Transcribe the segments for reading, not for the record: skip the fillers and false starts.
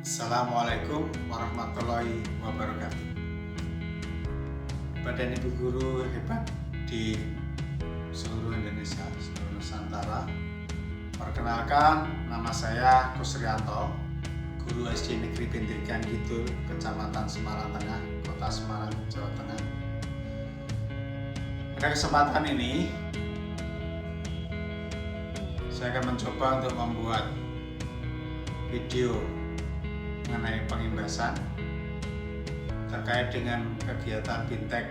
Assalamualaikum warahmatullahi wabarakatuh. Badan Ibu Guru hebat di seluruh Indonesia, seluruh Nusantara. Perkenalkan, nama saya Kusrianto, Guru SD Negeri Bintigan Kidul, Kecamatan Semarang Tengah, Kota Semarang, Jawa Tengah. Pada kesempatan ini, saya akan mencoba untuk membuat video mengenai pengimbasan terkait dengan kegiatan BINTEK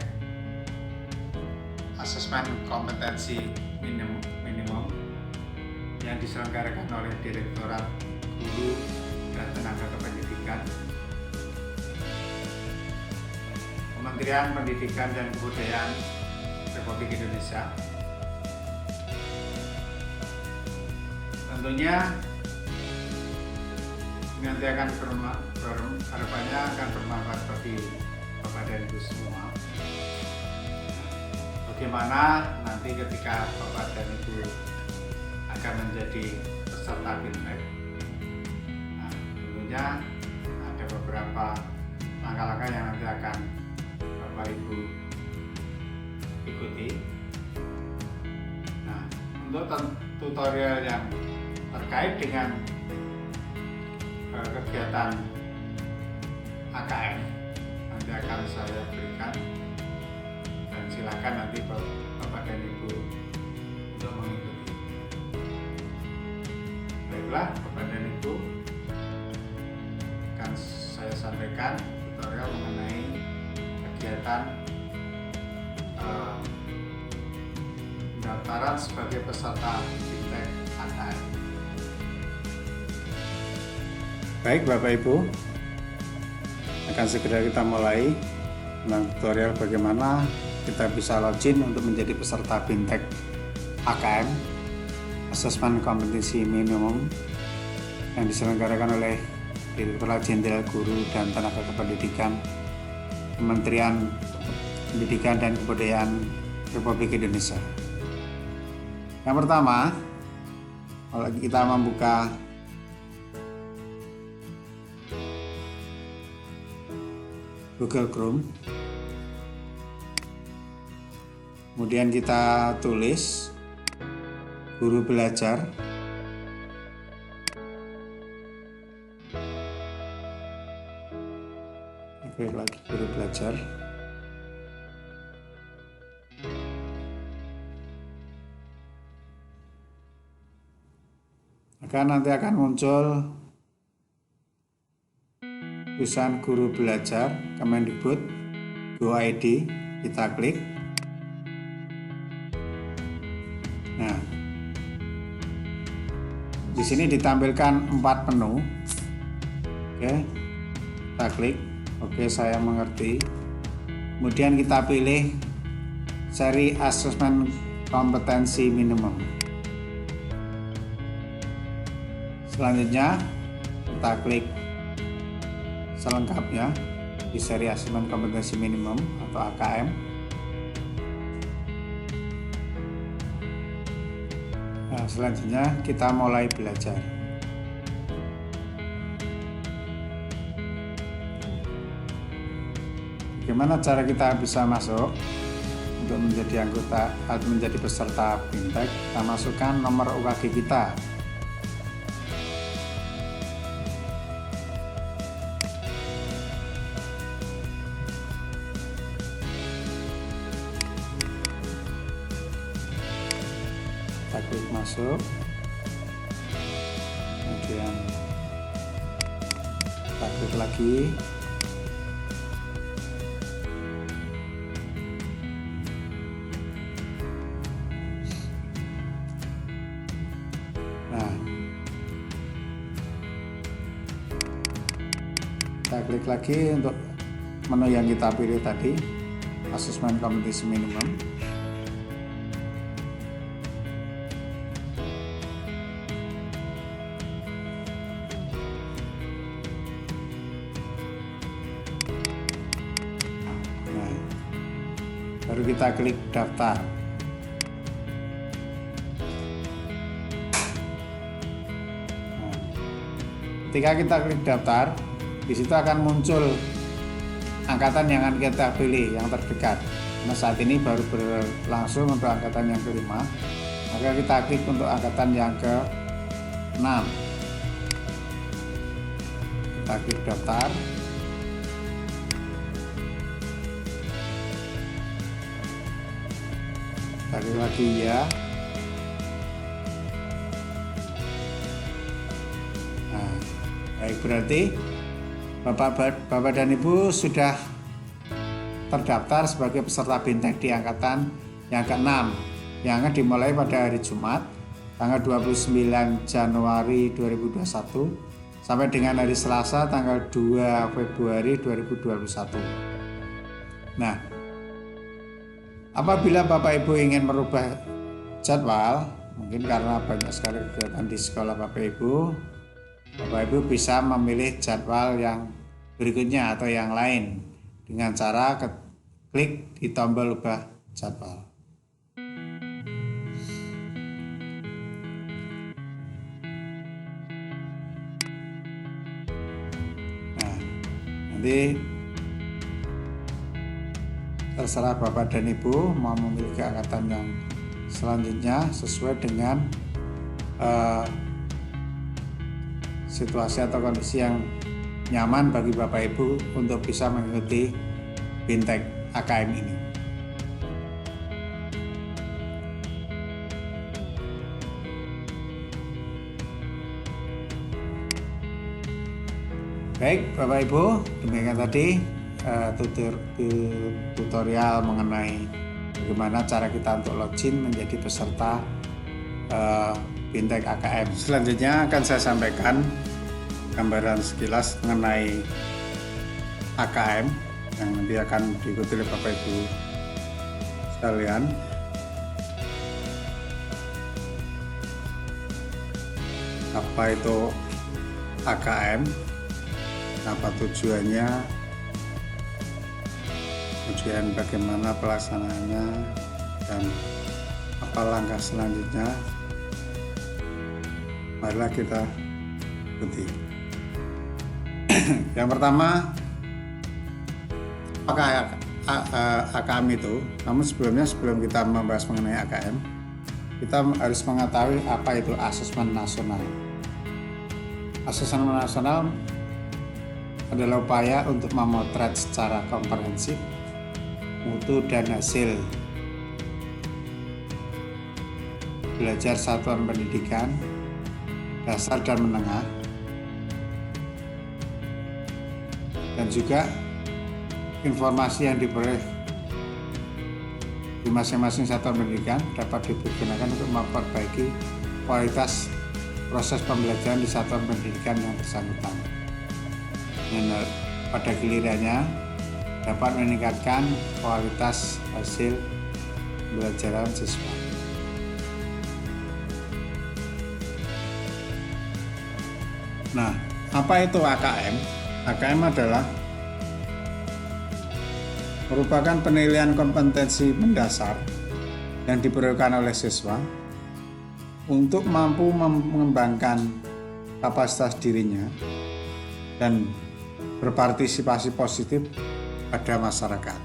asesmen kompetensi minimum yang diselenggarakan oleh Direktorat Guru dan Tenaga Kependidikan, Kementerian Pendidikan dan Kebudayaan Republik Indonesia. Tentunya nanti akan harapannya akan bermanfaat bagi Bapak dan Ibu semua. Bagaimana nanti ketika Bapak dan Ibu akan menjadi peserta BINTEK, tentunya ada beberapa langkah-langkah yang nanti akan Bapak Ibu ikuti. Nah, untuk tutorial yang terkait dengan kegiatan AKM nanti akan saya berikan, dan silakan nanti Bapak dan Ibu untuk mengikuti. Baiklah Bapak dan Ibu, akan saya sampaikan tutorial mengenai kegiatan pendaftaran sebagai peserta BINTEK AKM. Baik Bapak Ibu, akan segera kita mulai tentang tutorial bagaimana kita bisa login untuk menjadi peserta BINTEK AKM Asesmen Kompetensi Minimum yang diselenggarakan oleh Direktorat Jenderal Guru dan Tenaga Kependidikan, Kementerian Pendidikan dan Kebudayaan Republik Indonesia. Yang pertama, kalau kita membuka Google Chrome, kemudian kita tulis guru belajar, klik lagi guru belajar, nanti akan muncul tulisan guru belajar Kemendikbud Go ID, kita klik. Nah, di sini ditampilkan 4 menu. Oke, kita klik. Oke, saya mengerti. Kemudian kita pilih seri asesmen kompetensi minimum. Selanjutnya kita klik selengkapnya di seri asesmen kompetensi minimum atau AKM. Nah, selanjutnya kita mulai belajar. Bagaimana cara kita bisa masuk untuk menjadi anggota atau menjadi peserta BINTEK? Kita masukkan nomor UKG kita. Kita klik masuk, kemudian kita klik lagi, nah kita klik lagi untuk menu yang kita pilih tadi, asesmen kompetensi minimum. Baru kita klik daftar. Ketika kita klik daftar, di situ akan muncul angkatan yang akan kita pilih yang terdekat. Nah, saat ini baru berlangsung untuk angkatan yang kelima, maka kita klik untuk angkatan yang ke-6. Kita klik daftar. Cari lagi ya. Nah, baik, berarti Bapak dan Ibu sudah terdaftar sebagai peserta BIMTEK di angkatan yang ke-6 yang akan dimulai pada hari Jumat tanggal 29 Januari 2021 sampai dengan hari Selasa tanggal 2 Februari 2021. Nah, apabila Bapak Ibu ingin merubah jadwal, mungkin karena banyak sekali kegiatan di sekolah Bapak Ibu bisa memilih jadwal yang berikutnya atau yang lain dengan cara klik di tombol ubah jadwal. Nah, nanti terserah Bapak dan Ibu mau memilih angkatan yang selanjutnya sesuai dengan situasi atau kondisi yang nyaman bagi Bapak Ibu untuk bisa mengikuti BIMTEK AKM ini. Baik Bapak Ibu, demikian tadi tutorial mengenai bagaimana cara kita untuk login menjadi peserta BIMTEK AKM. Selanjutnya akan saya sampaikan gambaran sekilas mengenai AKM yang nanti akan diikuti oleh Bapak Ibu sekalian. Apa itu AKM? Apa tujuannya? Kemudian bagaimana pelaksanaannya dan apa langkah selanjutnya? Marilah kita ikuti. Yang pertama, apakah AKM itu? Namun sebelum kita membahas mengenai AKM, kita harus mengetahui apa itu asesmen nasional. Asesmen nasional adalah upaya untuk memotret secara komprehensif mutu dan hasil belajar satuan pendidikan dasar dan menengah, dan juga informasi yang diperoleh di masing-masing satuan pendidikan dapat digunakan untuk memperbaiki kualitas proses pembelajaran di satuan pendidikan yang bersangkutan. Dan pada gilirannya dapat meningkatkan kualitas hasil pembelajaran siswa. Nah, apa itu AKM? AKM adalah merupakan penilaian kompetensi mendasar yang diperlukan oleh siswa untuk mampu mengembangkan kapasitas dirinya dan berpartisipasi positif pada masyarakat.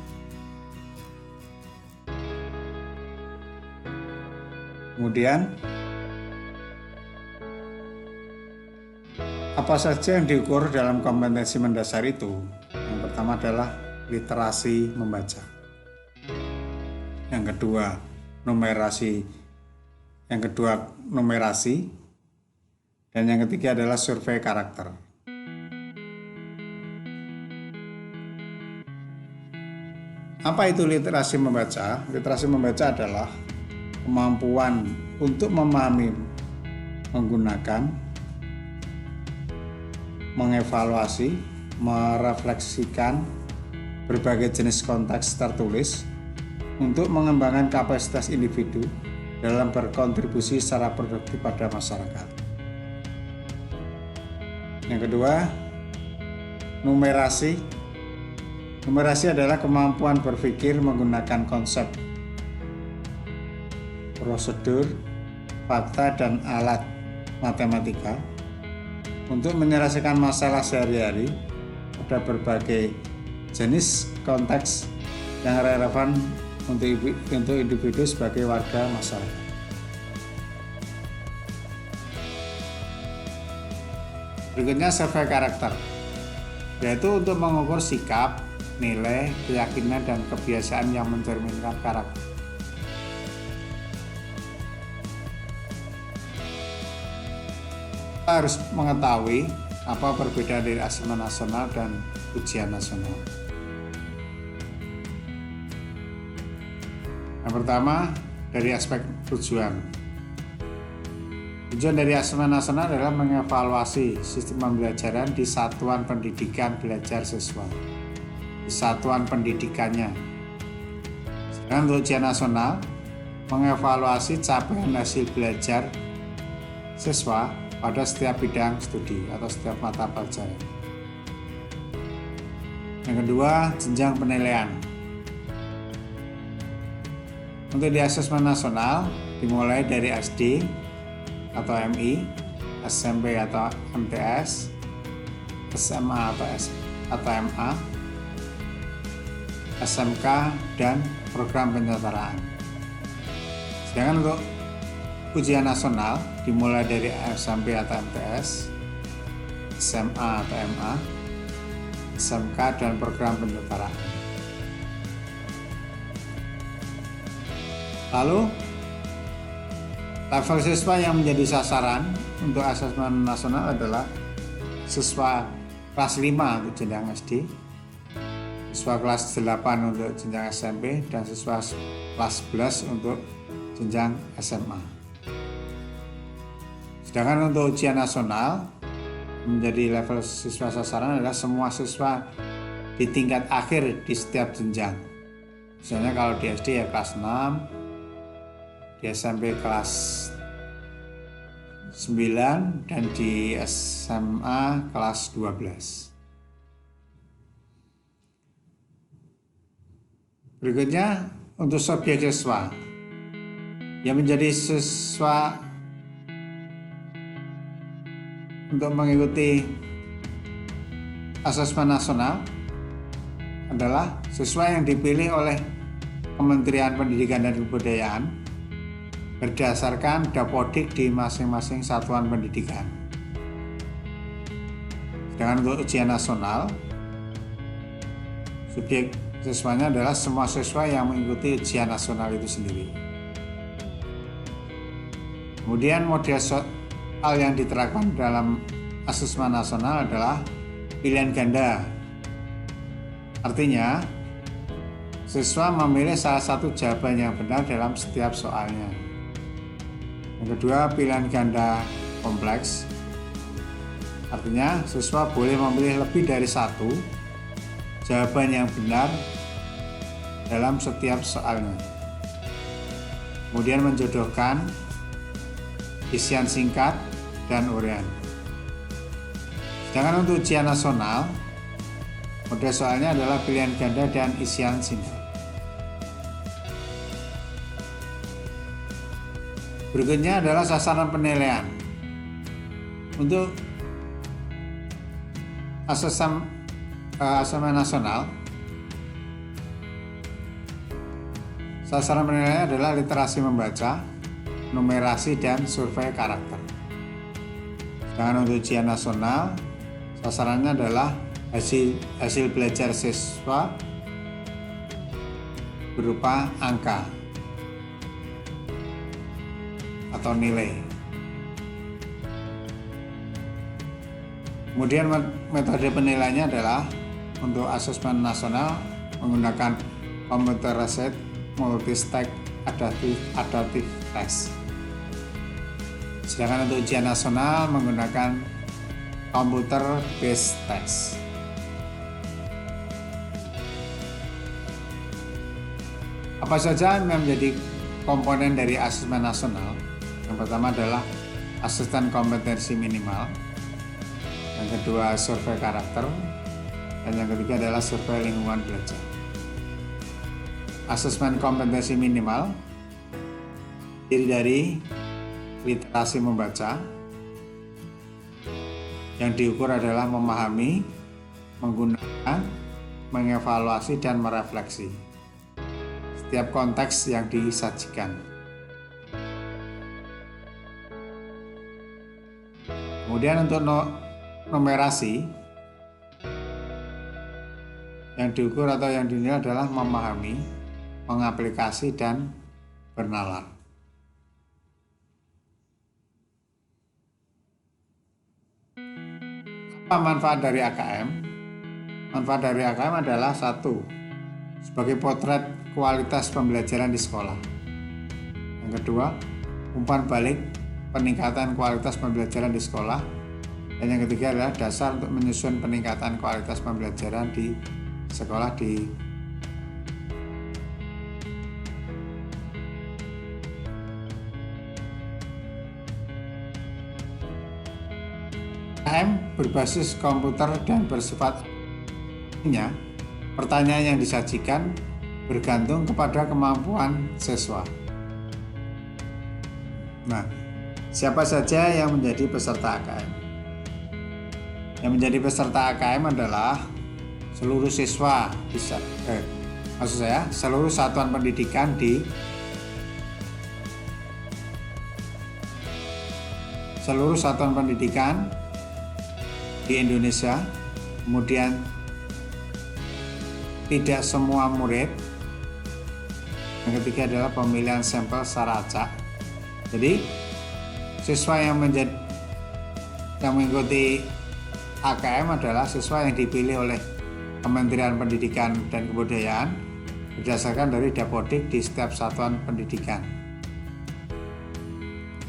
Kemudian, apa saja yang diukur dalam kompetensi mendasar itu? Yang pertama adalah literasi membaca. Yang kedua, numerasi. Yang kedua, numerasi. Dan yang ketiga adalah survei karakter. Apa itu literasi membaca? Literasi membaca adalah kemampuan untuk memahami, menggunakan, mengevaluasi, merefleksikan berbagai jenis konteks tertulis untuk mengembangkan kapasitas individu dalam berkontribusi secara produktif pada masyarakat. Yang kedua, numerasi. Numerasi adalah kemampuan berpikir menggunakan konsep, prosedur, fakta, dan alat matematika untuk menyelesaikan masalah sehari-hari. Ada berbagai jenis konteks yang relevan untuk individu sebagai warga masyarakat. Berikutnya survei karakter, yaitu untuk mengukur sikap, nilai, keyakinan, dan kebiasaan yang mencerminkan karakter. Kita harus mengetahui apa perbedaan dari asesmen nasional dan ujian nasional. Yang pertama, dari aspek tujuan. Tujuan dari asesmen nasional adalah mengevaluasi sistem pembelajaran di satuan pendidikan belajar siswa, di satuan pendidikannya. Sedangkan untuk ujian nasional, mengevaluasi capaian hasil belajar siswa pada setiap bidang studi atau setiap mata pelajaran. Yang kedua, jenjang penilaian. Untuk di asesmen nasional dimulai dari SD atau MI, SMP atau MTS, SMA atau MA, SMK, dan program penyederhanaan. Sedangkan untuk ujian nasional dimulai dari SMP atau MTS, SMA atau MA, SMK, dan program penyederhanaan. Lalu, level siswa yang menjadi sasaran untuk asesmen nasional adalah siswa kelas 5 untuk jenjang SD, siswa kelas 8 untuk jenjang SMP, dan siswa kelas 11 untuk jenjang SMA. Sedangkan untuk ujian nasional menjadi level siswa sasaran adalah semua siswa di tingkat akhir di setiap jenjang. Misalnya kalau di SD ya kelas 6, di SMP kelas 9, dan di SMA kelas 12. Berikutnya untuk subjek siswa yang menjadi siswa untuk mengikuti asesmen nasional adalah siswa yang dipilih oleh Kementerian Pendidikan dan Kebudayaan berdasarkan dapodik di masing-masing satuan pendidikan. Sedangkan untuk ujian nasional, subjek siswanya adalah semua siswa yang mengikuti ujian nasional itu sendiri. Kemudian model soal yang diterapkan dalam asesmen nasional adalah pilihan ganda. Artinya, siswa memilih salah satu jawaban yang benar dalam setiap soalnya. Yang kedua, pilihan ganda kompleks. Artinya, siswa boleh memilih lebih dari satu jawaban yang benar dalam setiap soalnya. Kemudian menjodohkan isian singkat dan uraian. Sedangkan untuk ujian nasional, model soalnya adalah pilihan ganda dan isian singkat. Berikutnya adalah sasaran penilaian. Untuk asesmen nasional, sasaran penilaian adalah literasi membaca, numerasi, dan survei karakter. Sedangkan untuk ujian nasional, sasarannya adalah hasil belajar siswa berupa angka atau nilai. Kemudian metode penilaiannya adalah untuk asesmen nasional menggunakan computerized multi-stage adaptive test. Sedangkan untuk ujian nasional menggunakan computer based test. Apa saja yang menjadi komponen dari asesmen nasional? Yang pertama adalah asesmen kompetensi minimal, yang kedua survei karakter, dan yang ketiga adalah survei lingkungan belajar. Asesmen kompetensi minimal terdiri dari literasi membaca, Yang diukur adalah memahami, menggunakan, mengevaluasi, dan merefleksi setiap konteks yang disajikan. Kemudian untuk numerasi, yang diukur atau yang dinilai adalah memahami, mengaplikasi, dan bernalar. Apa manfaat dari AKM? Manfaat dari AKM adalah 1. Sebagai potret kualitas pembelajaran di sekolah. Yang kedua, umpan balik peningkatan kualitas pembelajaran di sekolah. Dan yang ketiga adalah dasar untuk menyusun peningkatan kualitas pembelajaran di sekolah di AKM berbasis komputer dan bersifat pertanyaan yang disajikan bergantung kepada kemampuan siswa. Nah, siapa saja yang menjadi peserta AKM? Yang menjadi peserta AKM adalah seluruh siswa seluruh satuan pendidikan di Indonesia. Kemudian tidak semua murid. Yang ketiga adalah pemilihan sampel secara acak. Jadi siswa yang mengikuti AKM adalah siswa yang dipilih oleh Kementerian Pendidikan dan Kebudayaan berdasarkan dari dapodik di setiap satuan pendidikan.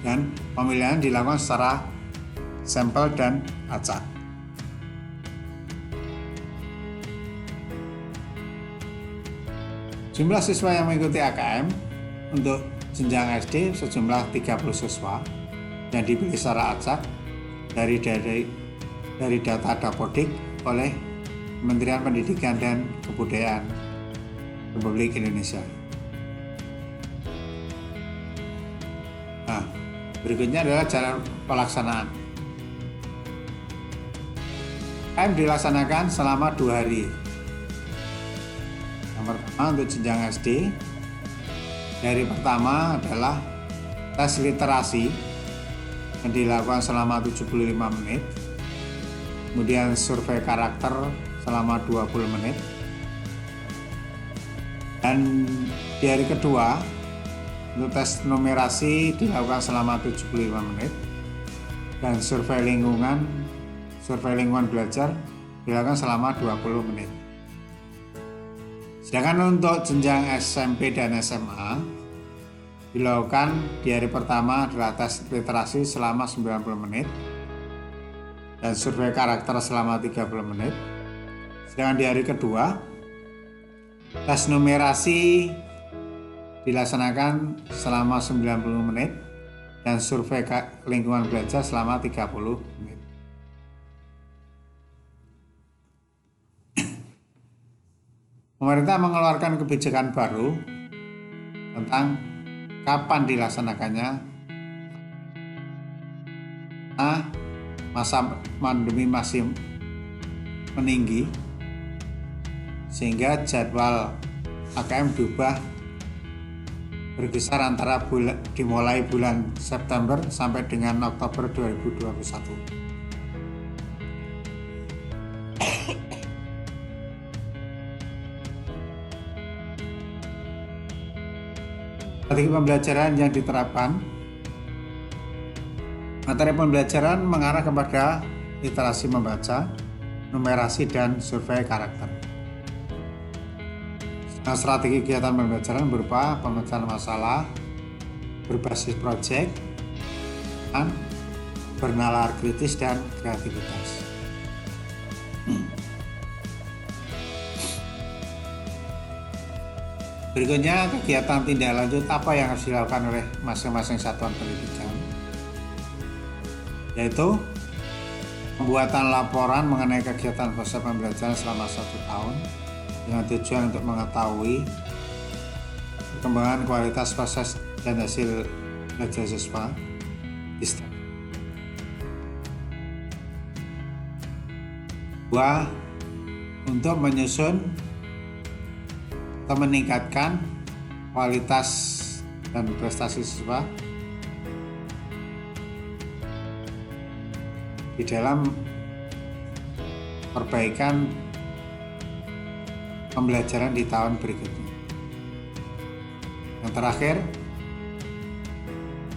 Dan pemilihan dilakukan secara sampel dan acak. Jumlah siswa yang mengikuti AKM untuk jenjang SD sejumlah 30 siswa yang dipilih secara acak dari data dapodik oleh Kementerian Pendidikan dan Kebudayaan Republik Indonesia. Nah, berikutnya adalah cara pelaksanaan. AKM dilaksanakan selama 2 hari. Yang pertama untuk jenjang SD, hari pertama adalah tes literasi yang dilakukan selama 75 menit. Kemudian survei karakter selama 20 menit. Dan di hari kedua untuk tes numerasi dilakukan selama 75 menit. Dan survei lingkungan belajar dilakukan selama 20 menit. Sedangkan untuk jenjang SMP dan SMA dilakukan di hari pertama adalah tes literasi selama 90 menit dan survei karakter selama 30 menit. Sedangkan di hari kedua tes numerasi dilaksanakan selama 90 menit dan survei lingkungan belajar selama 30 menit. Pemerintah mengeluarkan kebijakan baru tentang kapan dilaksanakannya. Masa pandemi masih meninggi sehingga jadwal AKM diubah berkisar antara dimulai bulan September sampai dengan Oktober 2021. Strategi pembelajaran yang diterapkan. Materi pembelajaran mengarah kepada literasi membaca, numerasi, dan survei karakter. Strategi kegiatan pembelajaran berupa pemecahan masalah berbasis proyek, bernalar kritis, dan kreativitas. Berikutnya kegiatan tindak lanjut apa yang harus dilakukan oleh masing-masing satuan pendidikan, yaitu pembuatan laporan mengenai kegiatan proses pembelajaran selama 1 tahun dengan tujuan untuk mengetahui perkembangan kualitas proses dan hasil belajar siswa. Dua, untuk menyusun atau meningkatkan kualitas dan prestasi siswa di dalam perbaikan pembelajaran di tahun berikutnya. Yang terakhir,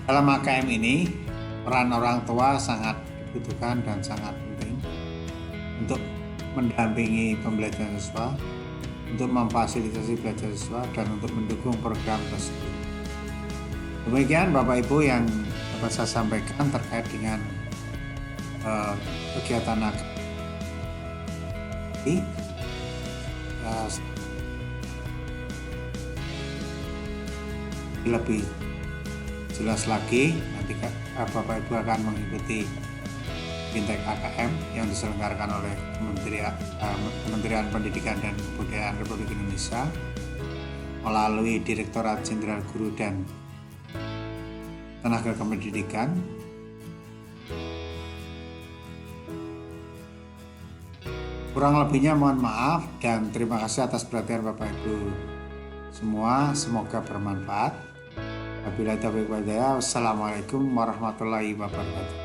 dalam AKM ini peran orang tua sangat dibutuhkan dan sangat penting untuk mendampingi pembelajaran siswa, untuk memfasilitasi belajar siswa, dan untuk mendukung program tersebut. Demikian Bapak Ibu yang dapat saya sampaikan terkait dengan kegiatan AKM ini. Lebih jelas lagi nanti Bapak Ibu akan mengikuti Bintek AKM yang diselenggarakan oleh Kementerian Pendidikan dan Kebudayaan Republik Indonesia melalui Direktorat Jenderal Guru dan Tenaga Kependidikan. Kurang lebihnya mohon maaf dan terima kasih atas perhatian Bapak Ibu semua, semoga bermanfaat. Wabillahi taufiq wal hidayah. Wassalamualaikum warahmatullahi wabarakatuh.